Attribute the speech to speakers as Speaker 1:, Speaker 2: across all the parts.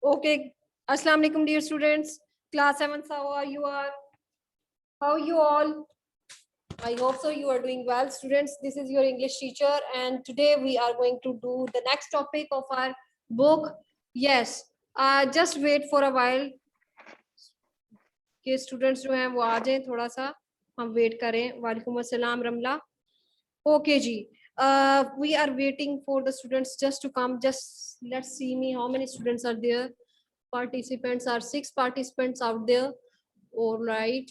Speaker 1: Okay. Assalamu alaikum, dear students. Class 7, how are you all? How are you all? I hope so you are doing well, students. This is your English teacher, and today we are going to do the next topic of our book. Yes, just wait for a while कि students जो हैं वो आ जाएं, थोड़ा सा हम wait करें. वालेकुम अस्सलाम रमला. Okay ji. We are waiting for the students just to come. Just let's see me how many students are there. Participants are 6 participants out there. All right.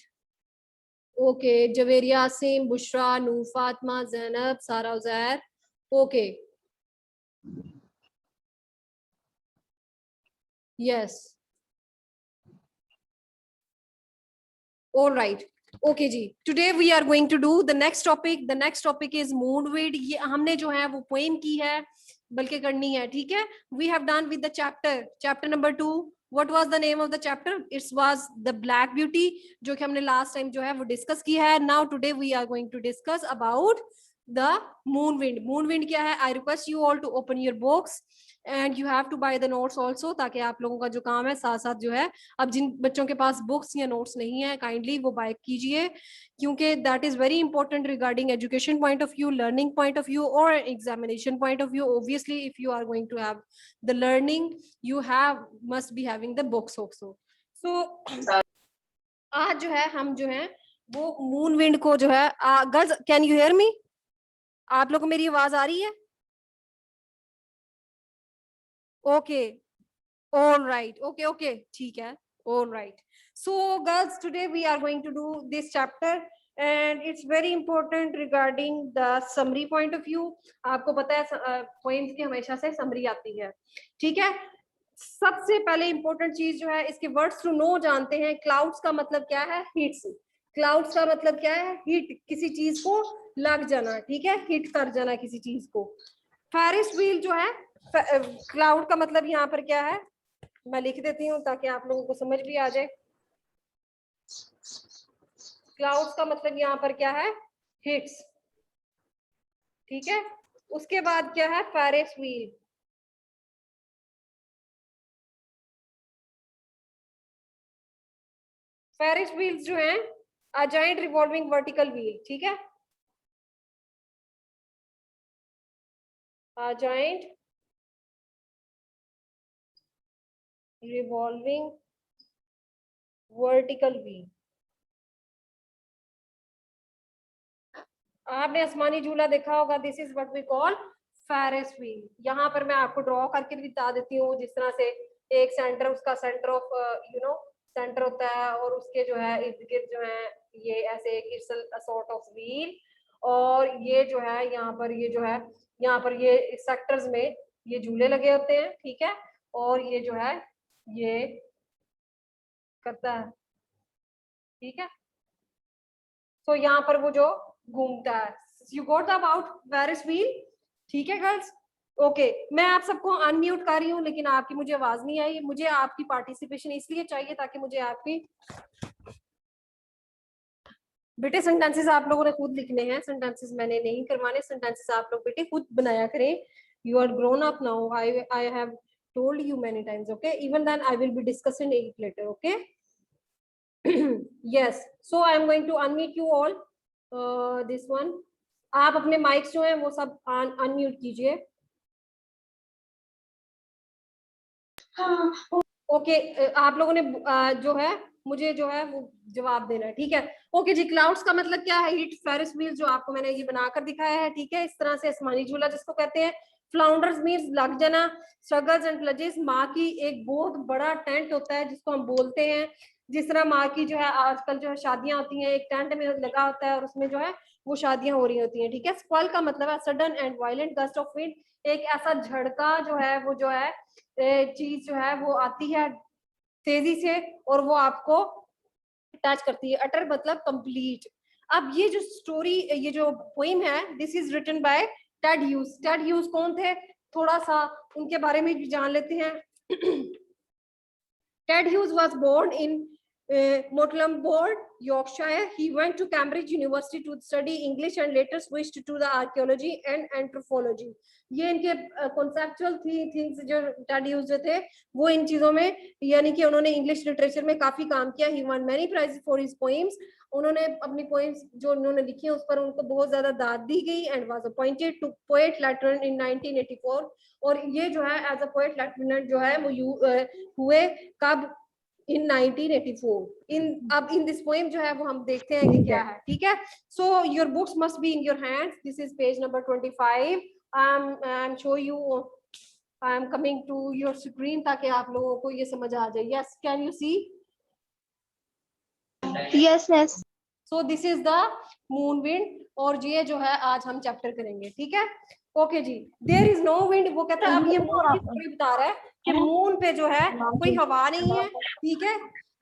Speaker 1: Okay, Javeria, Asim, Bushra, Noor, Fatma, Zainab, Sara, Uzair. Okay. Yes. All right. Okay ji. Today we are going to do the next topic. The next topic is Moonweed. ये हमने जो है वो poem की है, बल्कि करनी है, ठीक है? We have done with the chapter number 2. What was the name of the chapter? It was the Black Beauty, जो कि हमने last time जो है वो discuss किया है. Now today we are going to discuss about the Moonwind. Moonwind क्या है? I request you all to open your books and you have to buy the notes also, ताकि आप लोगों का जो काम है साथ साथ जो है, अब जिन बच्चों के पास बुक्स या नोट्स नहीं है, काइंडली वो बाय कीजिए, क्योंकि that is very important regarding education point of view, learning point of view और examination point of view. Obviously if you are going to have the learning, you have must be having the books also. So आज जो है हम जो है वो moon wind को जो है, girls can you hear me? आप लोगों को मेरी आवाज आ रही है? Okay, all right, okay okay, ठीक है, all right. So girls, today we are going to do this chapter and it's very important regarding the summary point of view. आपको पता है poems की हमेशा से summary आती है, ठीक है? सबसे पहले इंपॉर्टेंट चीज जो है, इसके वर्ड्स टू नो जानते हैं. क्लाउड्स का मतलब क्या है? हीट्स. क्लाउड्स का मतलब क्या है? हीट, किसी चीज को लग जाना, ठीक है, हिट कर जाना किसी चीज को. फेरिस व्हील जो है, क्लाउड का मतलब यहाँ पर क्या है, मैं लिख देती हूँ ताकि आप लोगों को समझ भी आ जाए. क्लाउड्स का मतलब यहाँ पर क्या है? हिट्स, ठीक है. उसके बाद क्या है? Ferris wheel. फेरिस व्हील्स जो है, a giant revolving vertical wheel, ठीक है, a giant revolving vertical wheel. आपने आसमानी झूला देखा होगा, this is what we call Ferris wheel. यहाँ पर मैं आपको ड्रॉ करके भी बता देती हूँ, जिस तरह से एक सेंटर, उसका सेंटर ऑफ सेंटर होता है, और उसके जो है इर्द गिर्द जो है ये ऐसे एक सॉर्ट ऑफ व्हील, और ये जो है यहाँ पर, ये जो है यहाँ पर ये सेक्टर्स में ये झूले लगे होते हैं, ठीक है, और ये जो है ये करता है, ठीक है. तो यहाँ पर वो जो घूमता है, you got about Ferris wheel, ठीक है गर्ल्स? ओके, मैं आप सबको अनम्यूट कर रही हूँ, लेकिन आपकी मुझे आवाज नहीं आई. मुझे आपकी पार्टिसिपेशन इसलिए चाहिए ताकि मुझे आपकी, बेटे सेंटेंसेस आप लोगों ने खुद लिखने हैं, सेंटेंसेस मैंने नहीं करवाने. सेंटेंसेस आप लोग बेटे खुद बनाया करें. You are grown up now, I have told you many times, okay? Even then I will be discussing it later, okay? Yes, so I am going to unmute you all. This one, आप अपने mics जो हैं वो सब unmute कीजिए. Okay, आप लोगों ने जो है मुझे जो है वो जवाब देना है, ठीक है? ओके जी. क्लाउड्स का मतलब क्या है? हिट. फेरिस व्हील जो आपको मैंने ये बनाकर दिखाया है, ठीक है, इस तरह से आसमानी झूला जिसको कहते हैं. फ्लाउंडर्स मीन्स लग जाना. स्ट्रगल्स एंड प्लजेस, माँ की एक बहुत बड़ा टेंट होता है जिसको हम बोलते हैं, जिस तरह माँ की जो है आजकल जो है शादियां होती हैं, एक टेंट में लगा होता है और उसमें जो है वो शादियां हो रही होती हैं, ठीक है. स्क्वल का मतलब है sudden and violent gust of wind. एक ऐसा झड़का जो है वो जो है चीज जो है वो आती है तेजी से और वो आपको टच करती है. अटर मतलब कंप्लीट. अब ये जो स्टोरी, ये जो पोइम है, this is written by Ted Hughes. Ted Hughes कौन थे? थोड़ा सा उनके बारे में भी जान लेते हैं. Ted Hughes was born in Mecklenburg, Yorkshire. He went to Cambridge University to study English and later switched to the archaeology and anthropology. ये इनके conceptual things जो टेड यूज थे वो इन चीजों में, यानी कि उन्होंने इंग्लिश लिटरेचर में काफी काम किया. He won many prizes for his poems. उन्होंने अपनी पोएम्स जो उन्होंने लिखी है उस पर उनको बहुत ज्यादा दाद दी गई. And was appointed to poet lieutenant in 1984. और ये जो है एज अ पोएट लेफ्टिनेंट जो है वो हुए कब, in 1984. अब in this poem जो है वो हम देखते हैं कि क्या है. ठीक है. So your books must be in your hands. This is page number 25. I'm show you. I am coming to your screen ताकि आप लोगों को ये समझ आ जाए. Yes, can you see?
Speaker 2: Yes, yes.
Speaker 1: So this is the moon wind. और ये जो है आज हम चैप्टर करेंगे. ठीक है. ओके जी. There is no wind. वो कहता है अब ये मून की स्टोरी बता रहा है कि मून पे जो है कोई हवा नहीं है. ठीक है.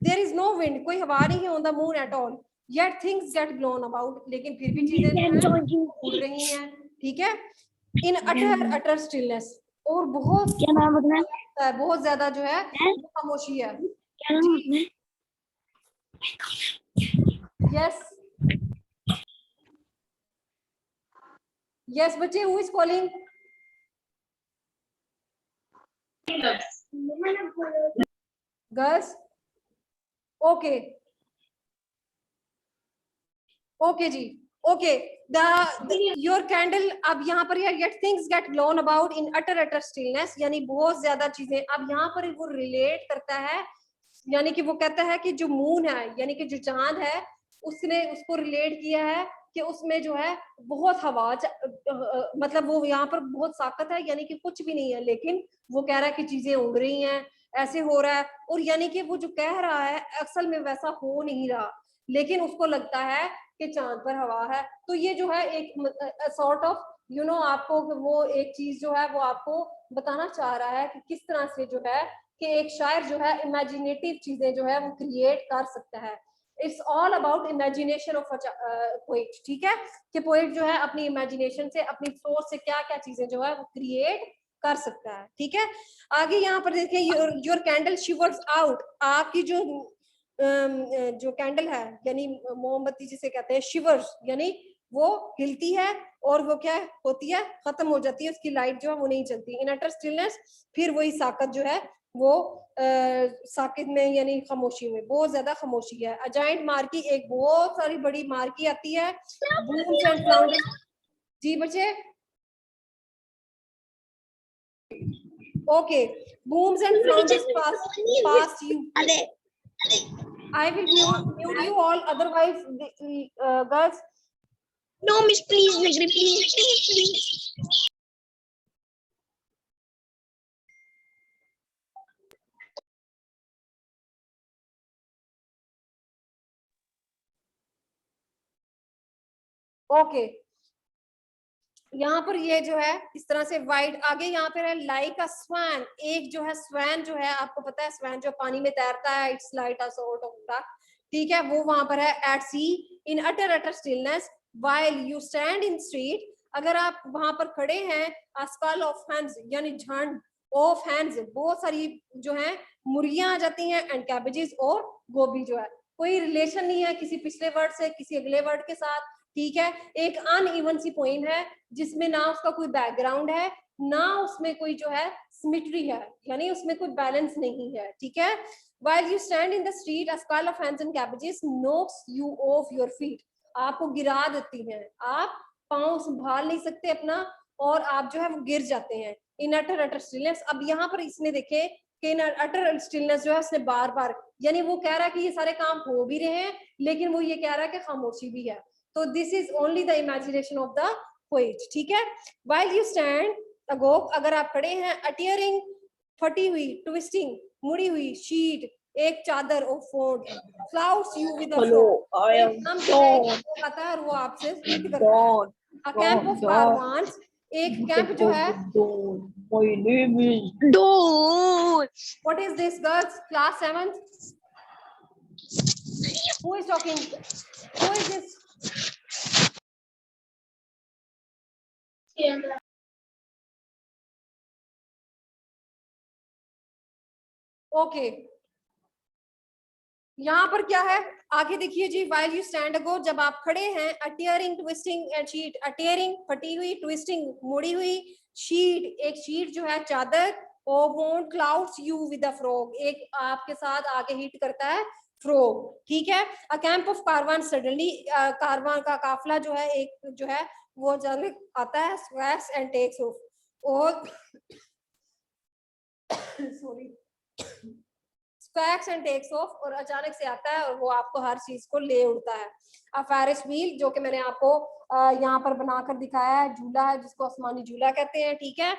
Speaker 1: There is no wind. कोई हवा नहीं है on the moon at all. Yet things get blown about. लेकिन फिर भी चीजें उड़ रही हैं. ठीक है. In utter stillness. और बहुत
Speaker 2: क्या नाम बताना है?
Speaker 1: बहुत ज्यादा जो है खामोशी है.
Speaker 2: क्या नाम बताना है?
Speaker 1: Yes. Yes, बच्चे, who is calling? Girls. Okay. Okay ji. Okay. Your candle. अब यहाँ पर यार yet things get blown about in utter stillness. यानी बहुत ज्यादा चीजें. अब यहाँ पर वो रिलेट करता है, यानी कि वो कहता है कि जो मून है यानी कि जो चांद है उसने उसको रिलेट किया है कि उसमें जो है बहुत हवा, मतलब वो यहाँ पर बहुत ताकत है, यानी कि कुछ भी नहीं है, लेकिन वो कह रहा है कि चीजें उड़ रही हैं, ऐसे हो रहा है. और यानी कि वो जो कह रहा है असल में वैसा हो नहीं रहा, लेकिन उसको लगता है कि चांद पर हवा है. तो ये जो है एक सॉर्ट ऑफ आपको वो एक चीज जो है वो आपको बताना चाह रहा है कि किस तरह से जो है कि एक शायर जो है इमेजिनेटिव चीजें जो है वो क्रिएट कर सकता है. It's all about imagination of poet. ठीक है. कि पोएट जो है अपनी इमेजिनेशन से, अपनी सोच से क्या क्या चीजें जो है वो क्रिएट कर सकता है. ठीक है. आगे यहाँ पर देखिए, योर कैंडल शिवर्स आउट. आपकी जो कैंडल है यानी मोमबत्ती जिसे कहते हैं, शिवर्स यानी वो हिलती है और वो क्या होती है, खत्म हो जाती है, उसकी लाइट जो है वो नहीं चलती. इन अटर स्टिलनेस. फिर वही साकत जो है वो साकित में यानी खामोशी में, बहुत ज्यादा खामोशी है. अजाइंट मार्की, एक बहुत सारी बड़ी मार्की आती है. बूम्स एंड फ्लाउंडर्स. जी बच्चे. Okay. Booms and flounders pass you. I will mute you all, otherwise girls.
Speaker 2: No, miss, please, please.
Speaker 1: Okay. यहाँ पर ये जो है इस तरह से वाइट. आगे यहाँ पर है लाइक अ स्वैन. एक जो है स्वैन जो है, आपको पता है स्वैन जो पानी में तैरता है, it's like a sort of duck. ठीक है. वो वहां पर है at sea in utter stillness while you stand in street. अगर आप वहां पर खड़े हैं, अ स्कल ऑफ हैंड्स यानी झंड ऑफ हैंड्स, बहुत सारी जो है मुर्गियां आ जाती हैं, एंड कैबेजेस और गोभी जो है. कोई रिलेशन नहीं है किसी पिछले वर्ड से किसी अगले वर्ड के साथ. ठीक है. एक अनइवन सी पोइम है जिसमें ना उसका कोई बैकग्राउंड है, ना उसमें कोई जो है सिमेट्री है, यानी उसमें कोई बैलेंस नहीं है. ठीक है. While you stand in the street, a skull of hands and cabbages knocks you off your feet. आपको गिरा देती हैं, आप पाँव संभाल नहीं सकते अपना और आप जो है वो गिर जाते हैं. इन अटर स्टिलनेस. अब यहाँ पर इसने देखे कि इन अटर स्टिलनेस जो है उसने बार बार, यानी वो कह रहा है कि ये सारे काम हो भी रहे हैं, लेकिन वो ये कह रहा है कि खामोशी भी है. तो this is only the imagination of the poet. ठीक है. While you stand, अगोप, अगर आप खड़े हैं, अटियरिंग, फटी हुई, ट्विस्टिंग, मुड़ी हुई शीट, एक चादर of ford, flouts you with a आता है और वो आपसे करता है. A camp of caravans. एक कैंप जो है.
Speaker 2: My name is Dawn.
Speaker 1: What is this, girls? Class 7. Who is talking? Who is this? Okay. यहाँ पर क्या है, आगे देखिए जी, while you stand ago, जब आप खड़े हैं, a tearing, twisting and sheet, a tearing फटी हुई, twisting मुड़ी हुई, sheet एक शीट जो है चादर, wound clouds you with a frog, एक आपके साथ आगे हिट करता है frog, ठीक है। a camp of caravan suddenly, कारवां का काफला जो है एक जो है वो अचानक आता है, swacks and takes off, और sorry specs and takes off, और अचानक से आता है और वो आपको हर चीज को ले उड़ता है। फेरिस व्हील, जो कि मैंने आपको यहाँ पर बनाकर दिखाया है, झूला है जिसको आसमानी झूला कहते हैं, ठीक है।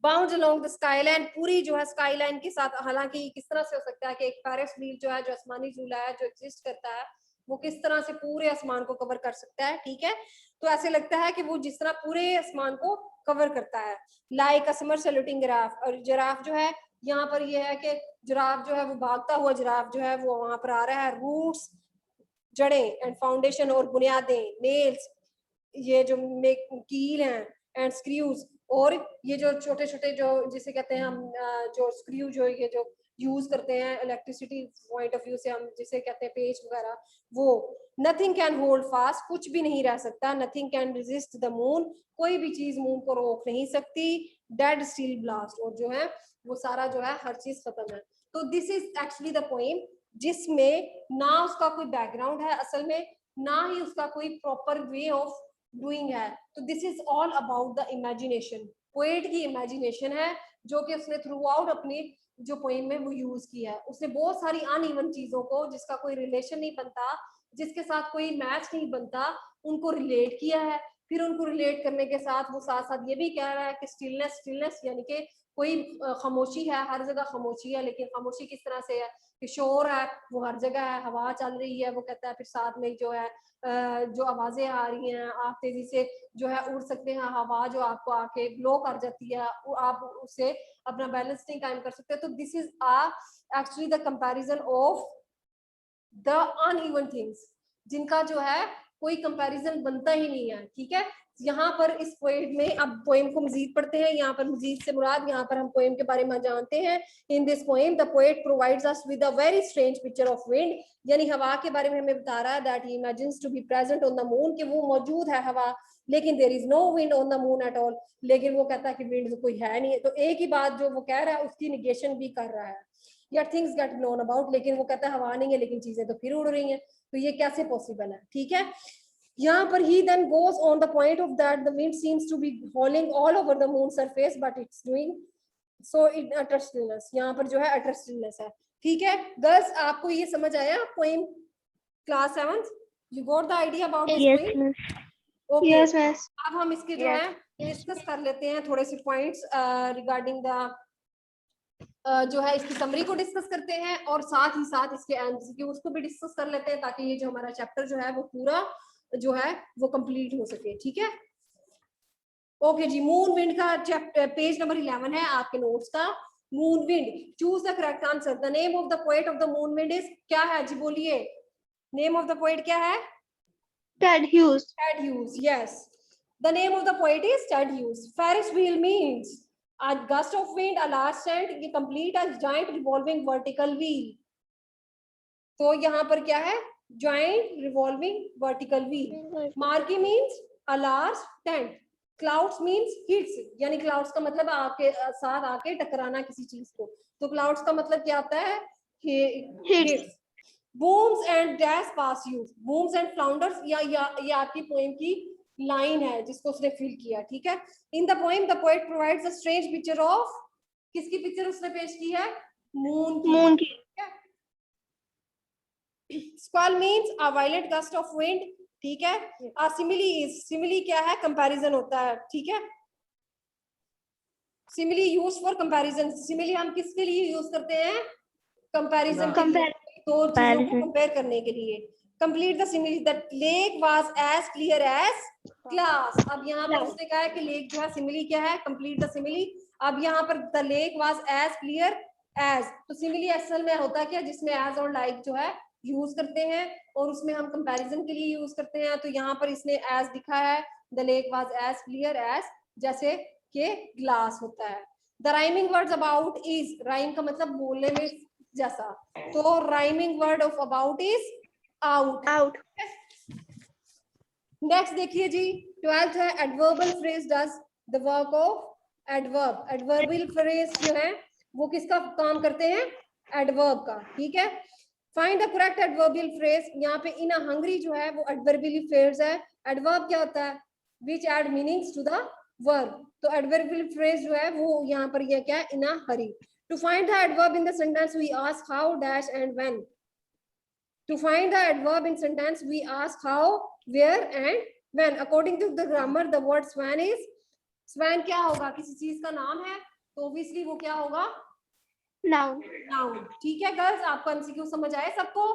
Speaker 1: बाउंड अलोंग द स्काईलाइन, पूरी जो है स्काईलाइन के साथ, हालांकि किस तरह से हो सकता है कि एक फेरिस व्हील जो है, जो आसमानी झूला है जो एग्जिस्ट करता है, वो किस तरह से पूरे आसमान को कवर कर सकता है, ठीक है। तो ऐसे लगता है कि वो जिस तरह पूरे आसमान को कवर करता है। Like a summer saluting giraffe, और जिराफ जो है यहाँ पर ये है कि जिराफ जो है वो भागता हुआ जिराफ जो है वो वहां पर आ रहा है। रूट्स जड़ें एंड फाउंडेशन और बुनियादें, नेल्स ये जो कील हैं, एंड स्क्रूज, और ये जो छोटे छोटे जो जिसे कहते हैं हम जो स्क्रू जो ये जो यूज करते हैं इलेक्ट्रिसिटी पॉइंट ऑफ व्यू से, हम जिसे कहते हैं पेच वगैरह, वो नथिंग कैन होल्ड फास्ट, कुछ भी नहीं रह सकता। Nothing can resist the moon, कोई भी चीज मून को रोक नहीं सकती। डेड स्टील ब्लास्ट, और जो है वो सारा जो है हर चीज खत्म है। तो this is actually the poem, जिसमें ना उसका कोई बैकग्राउंड है असल में, ना ही उसका कोई प्रॉपर वे ऑफ डूइंग है। तो this is all about the imagination, poet की इमेजिनेशन है जो कि उसने थ्रू आउट अपनी जो पोएम में वो यूज किया है। उसने बहुत सारी अनइवन चीजों को, जिसका कोई रिलेशन नहीं बनता, जिसके साथ कोई मैच नहीं बनता, उनको रिलेट किया है। फिर उनको रिलेट करने के साथ वो साथ साथ ये भी कह रहा है कि स्टिलनेस, स्टिलनेस यानी कि कोई खामोशी है, हर जगह खामोशी है, लेकिन खामोशी किस तरह से है कि शोर है वो हर जगह है, हवा चल रही है वो कहता है, फिर साथ में जो है जो आवाजें आ रही हैं, आप तेजी से जो है उड़ सकते हैं, हवा जो आपको आके ब्लो कर जाती है, आप उससे अपना बैलेंस नहीं कायम कर सकते। तो this is actually the comparison of the uneven things, जिनका जो है कोई कंपैरिजन बनता ही नहीं है, ठीक है। यहाँ पर इस पोएम में, अब पोएम को मजीद पढ़ते हैं। यहाँ पर मजीद से मुराद, यहाँ पर हम पोएम के बारे में जानते हैं। In this poem the poet provides us with a very strange picture of wind, यानी हवा के बारे में हमें बता रहा है that he imagines to be present on the moon, कि वो मौजूद है हवा, लेकिन there is no wind on the moon at all, लेकिन वो कहता है कि विंड तो कोई है नहीं है। तो एक ही बात जो वो कह रहा है उसकी निगेशन भी कर रहा है। या थिंग्स गेट नोन अबाउट, लेकिन वो कहता है हवा नहीं है लेकिन चीजें तो फिर उड़ रही हैं, तो ये कैसे पॉसिबल है, ठीक है। यहाँ पर he then goes on the point of that the wind seems to be howling all over the moon surface but it's doing so in utter stillness, यहाँ पर जो है utter stillness है, ठीक है। गर्ल्स आपको ये समझ आया poem, class 7th, you got the idea about this
Speaker 2: Yes,
Speaker 1: poem?
Speaker 2: miss.
Speaker 1: Okay.
Speaker 2: Yes, miss.
Speaker 1: अब हम इसके जो है डिस्कस कर लेते हैं थोड़े से पॉइंट्स रिगार्डिंग द जो है इसकी समरी को डिस्कस करते हैं, और साथ ही साथ इसके एमसीक्यू उसको भी डिस्कस कर लेते हैं, ताकि ये जो हमारा चैप्टर जो है वो पूरा जो है वो कंप्लीट हो सके, ठीक है। ओके जी, मून विंड का चैप्टर पेज नंबर 11 है आपके नोट्स का। Moon wind, choose the correct answer. The name of the poet of the moon wind is, क्या है जी बोलिए, नेम ऑफ द पोएट क्या है?
Speaker 2: Ted Hughes.
Speaker 1: Ted Hughes, yes. The name of the poet is Ted Hughes. Ferris wheel means a gust of wind, a large stand, ये complete a giant revolving vertical wheel. तो यहाँ पर क्या है? Giant revolving vertical wheel. Marquee means a large tent. Clouds means hits, यानी clouds का मतलब आपके साथ आके टकराना किसी चीज को, तो clouds का मतलब क्या आता है? Hits. Booms and dash pass you. Booms and flounders, या ये आपकी पोएम की लाइन है जिसको उसने फिल किया, ठीक है। In the poem the poet provides a strange picture of, किसकी पिक्चर उसने पेश की है? मून की।
Speaker 2: Moon की.
Speaker 1: Squall means a violent gust of wind, ठीक है। a simile is, simile क्या है? कंपैरिजन होता है, ठीक है। simile used for comparison, simile हम किसके लिए यूज करते हैं? कंपैरिजन के लिए, दो चीजों को कंपेयर करने के लिए। Complete the simile, the lake was as clear as glass. अब यहाँ पर उसने कहा है कि लेक जो है, सिमिली क्या है? Complete the simile. अब यहाँ पर the lake was as clear as, तो सिमिली असल में होता है क्या, जिसमें एज और लाइक जो है यूज करते हैं, और उसमें हम कंपैरिजन के लिए यूज करते हैं। तो यहाँ पर इसने एज दिखा है, the lake was as clear as, जैसे कि ग्लास होता है। The rhyming words about is, rhyme का मतलब बोलने में जैसा। तो rhyming word of about is out.
Speaker 2: Out.
Speaker 1: Next देखिए जी, 12th है adverbial phrase does the work of adverb. Adverbial phrase जो है वो किसका काम करते हैं? एडवर्ब का, ठीक है। Find the correct adverbial phrase. यहाँ पे इन हंग्री जो है वो एडवर्बियल फ्रेज है। एडवर्ब क्या होता है? Which add meanings to the verb. तो एडवर्बियल फ्रेज जो है वो यहाँ पर ये क्या है? In a hurry. To find the adverb in the sentence we ask how dash and when. To find the adverb in sentence, we ask how, where, and when. According to the grammar, the word swan is, swan क्या होगा? किसी चीज का नाम है, तो obviously वो क्या होगा?
Speaker 2: Noun.
Speaker 1: Noun. ठीक है गर्ल्स, आपको MCQ समझ आए सबको?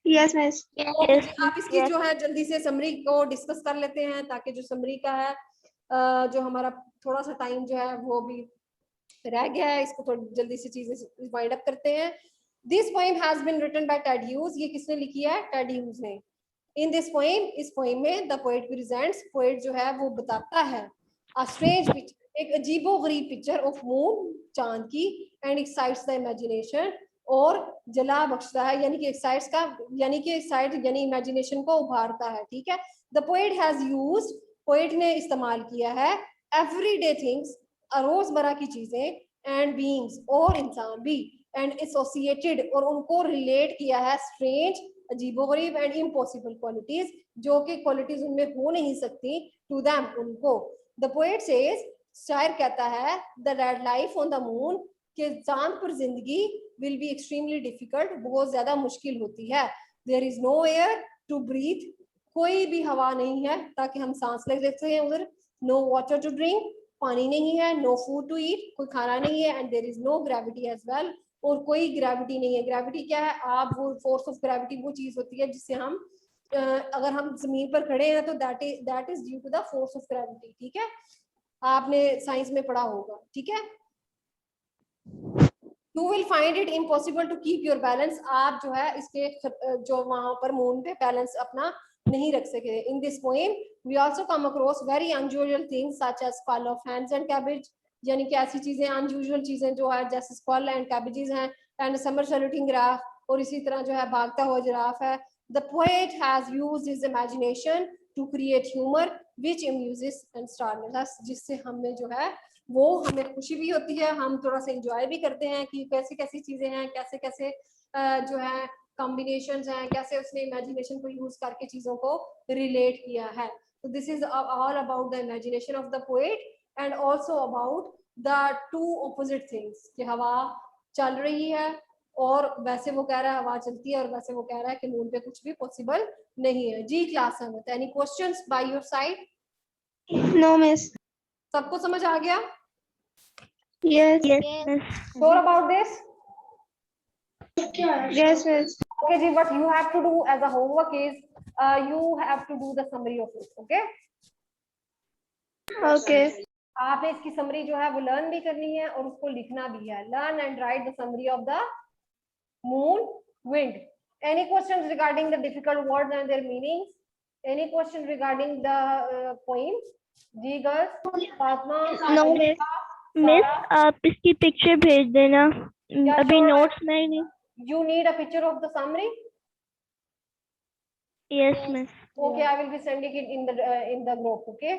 Speaker 2: Yes, miss.
Speaker 1: Okay, आप इसकी जो है जल्दी से समरी को डिस्कस कर लेते हैं, ताकि जो समरी का है जो हमारा थोड़ा सा टाइम जो है वो भी रह गया है, इसको थोड़ी जल्दी से चीजें वाइंड अप करते हैं। This poem has been written by Ted Hughes. ये किसने लिखी है? Ted Hughes ने। In this poem, इस poem में the poet presents, poet जो है वो बताता है a strange picture, एक अजीबोगरीब पिक्चर of moon, चांद की, and excites the imagination, और जला बख्शता है, यानी कि excites का, यानी कि excite यानी imagination को उभारता है, ठीक है। The poet has used, poet ने इस्तेमाल किया है everyday things, रोजमर्रा की चीजें, and beings, और इंसान भी, एंड एसोसिएटेड, और उनको रिलेट किया है स्ट्रेंज, अजीबोगरीब, एंड इम्पॉसिबल क्वालिटीज, जो कि क्वालिटीज उनमें हो नहीं सकती, टू देम, उनको। द पोएट सेज, शायर कहता है, the red life on the moon, के चांद पर जिंदगी विल बी एक्सट्रीमली डिफिकल्ट, बहुत ज्यादा मुश्किल होती है। There is no air to breathe, कोई भी हवा नहीं है ताकि हम सांस ले सकते हैं उधर। नो वाटर टू ड्रिंक, पानी नहीं है। नो फूड टू ईट, कोई खाना नहीं है। And there is no gravity as well, और कोई ग्रेविटी नहीं है। ग्रेविटी क्या है? आप वो फोर्स ऑफ ग्रेविटी वो चीज होती है जिससे हम अगर हम जमीन पर खड़े हैं तो that is due to the force of gravity, ठीक है। आपने साइंस में पढ़ा होगा, ठीक है। You will find it impossible to keep your balance, आप जो है इसके जो वहां पर मून पे बैलेंस अपना नहीं रख सके। In this poem we also come across very unusual things such as skull of hands and cabbage, यानी कि ऐसी चीजें, अनयूजुअल चीजें जो है जैसे स्कल एंड कैबेजेस हैं, एंड समर सैल्यूटिंग जिराफ, और इसी तरह जो है भागता हुआ जिराफ है। The poet has used his imagination to create humour which amuses and startles us, जिससे हमें जो है वो हमें खुशी भी होती है, हम थोड़ा सा एंजॉय भी करते हैं कि कैसी कैसी चीजें हैं, कैसे कैसे जो है कॉम्बिनेशंस हैं, कैसे उसने इमेजिनेशन को यूज करके चीजों को रिलेट किया है। तो this is all about the imagination of the poet, and also about the two opposite things, कि हवा चल रही है और वैसे वो कह रहा है हवा चलती है, और वैसे वो कह रहा है कि मून पे कुछ भी पॉसिबल नहीं है। जी क्लास में any questions by your side?
Speaker 2: No, miss.
Speaker 1: सबको समझ आ गया?
Speaker 2: Yes.
Speaker 1: Sure about this?
Speaker 2: Yes, miss.
Speaker 1: Okay ji, what you have to do as a homework is you have to do the summary of it, okay?
Speaker 2: Okay.
Speaker 1: आपने इसकी summary जो है वो learn भी करनी है और उसको लिखना भी है। Learn and write the summary of the moon wind. Any questions regarding the difficult words and their meanings? Any question regarding the poem? जी girls, Fatima,
Speaker 2: No, miss. Miss आप इसकी पिक्चर भेज देना, अभी नोट्स में नहीं।
Speaker 1: You need a picture of the summary?
Speaker 2: Yes, miss.
Speaker 1: Okay, I will be sending it in the group. Okay.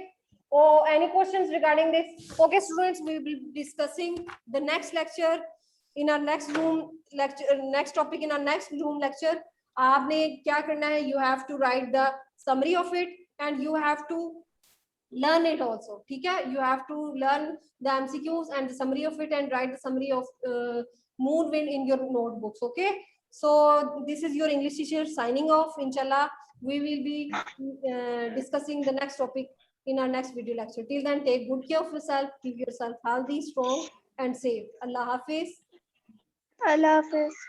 Speaker 1: Oh, any questions regarding this? Okay, students, we will be discussing the next lecture in our next Zoom lecture. Next topic in our next Zoom lecture. आपने क्या करना है? You have to write the summary of it, and you have to learn it also. ठीक है? You have to learn the MCQs and the summary of it, and write the summary of moon wind in your notebooks. Okay. So this is your English teacher signing off. Inshallah, we will be discussing the next topic in our next video lecture. Till then, take good care of yourself. Keep yourself healthy, strong, and safe. Allah Hafiz.
Speaker 2: Allah Hafiz.